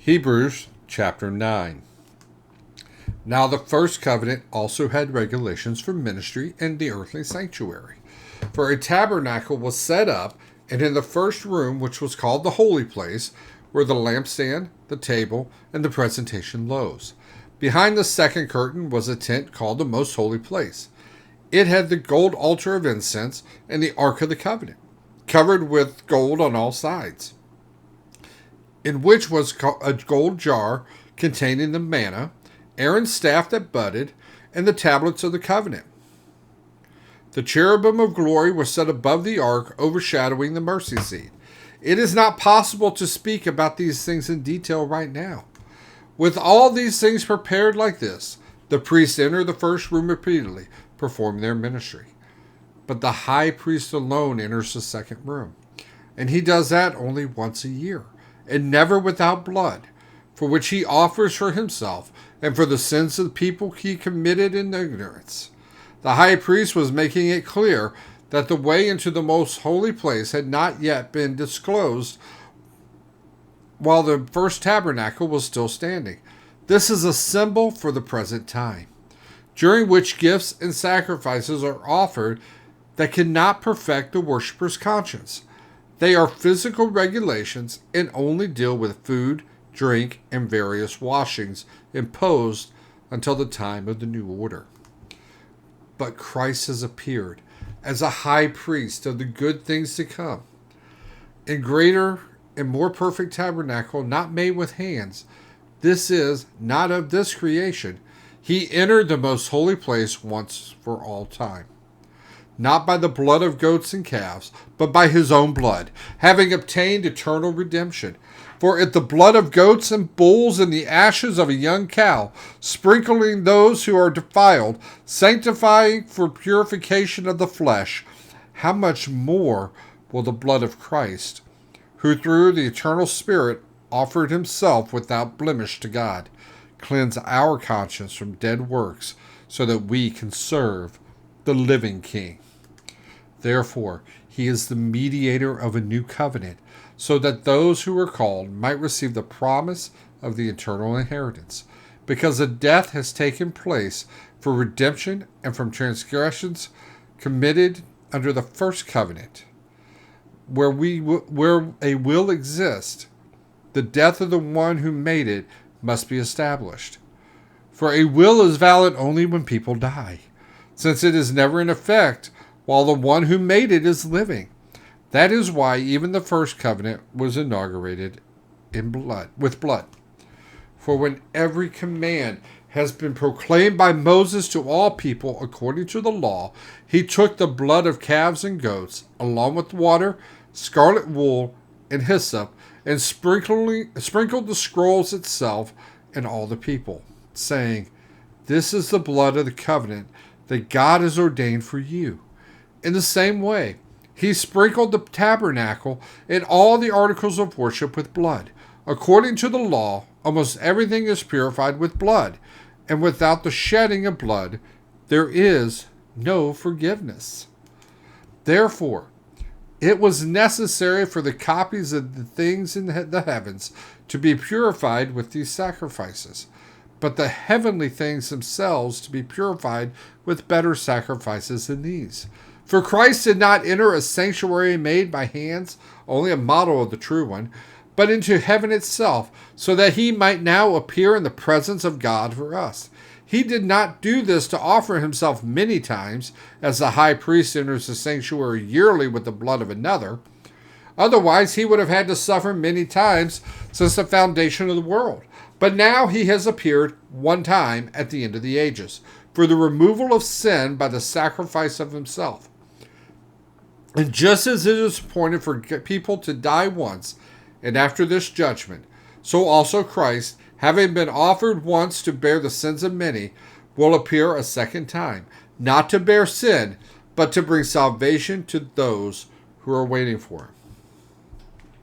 Hebrews chapter 9. Now the first covenant also had regulations for ministry in the earthly sanctuary. For a tabernacle was set up, and in the first room, which was called the holy place, were the lampstand, the table, and the presentation loaves. Behind the second curtain was a tent called the most holy place. It had the gold altar of incense and the ark of the covenant, covered with gold on all sides, in which was a gold jar containing the manna, Aaron's staff that budded, and the tablets of the covenant. The cherubim of glory were set above the ark, overshadowing the mercy seat. It is not possible to speak about these things in detail right now. With all these things prepared like this, the priests enter the first room repeatedly, performing their ministry. But the high priest alone enters the second room, and he does that only once a year, and never without blood, for which he offers for himself and for the sins of the people he committed in ignorance. The high priest was making it clear that the way into the most holy place had not yet been disclosed while the first tabernacle was still standing. This is a symbol for the present time, during which gifts and sacrifices are offered that cannot perfect the worshiper's conscience. They are physical regulations and only deal with food, drink, and various washings imposed until the time of the new order. But Christ has appeared as a high priest of the good things to come. In greater and more perfect tabernacle, not made with hands, this is not of this creation, he entered the most holy place once for all time. Not by the blood of goats and calves, but by his own blood, having obtained eternal redemption. For if the blood of goats and bulls and the ashes of a young cow, sprinkling those who are defiled, sanctifying for purification of the flesh, how much more will the blood of Christ, who through the eternal Spirit offered himself without blemish to God, cleanse our conscience from dead works, so that we can serve the living King. Therefore, he is the mediator of a new covenant, so that those who are called might receive the promise of the eternal inheritance. Because a death has taken place for redemption and from transgressions committed under the first covenant, where a will exists, the death of the one who made it must be established. For a will is valid only when people die, since it is never in effect while the one who made it is living. That is why even the first covenant was inaugurated with blood. For when every command has been proclaimed by Moses to all people according to the law, he took the blood of calves and goats, along with water, scarlet wool, and hyssop, and sprinkled the scrolls itself and all the people, saying, "This is the blood of the covenant that God has ordained for you." In the same way, he sprinkled the tabernacle and all the articles of worship with blood. According to the law, almost everything is purified with blood, and without the shedding of blood, there is no forgiveness. Therefore, it was necessary for the copies of the things in the heavens to be purified with these sacrifices, but the heavenly things themselves to be purified with better sacrifices than these. For Christ did not enter a sanctuary made by hands, only a model of the true one, but into heaven itself, so that he might now appear in the presence of God for us. He did not do this to offer himself many times, as the high priest enters the sanctuary yearly with the blood of another. Otherwise, he would have had to suffer many times since the foundation of the world. But now he has appeared one time at the end of the ages, for the removal of sin by the sacrifice of himself. And just as it is appointed for people to die once, and after this judgment, so also Christ, having been offered once to bear the sins of many, will appear a second time, not to bear sin, but to bring salvation to those who are waiting for him.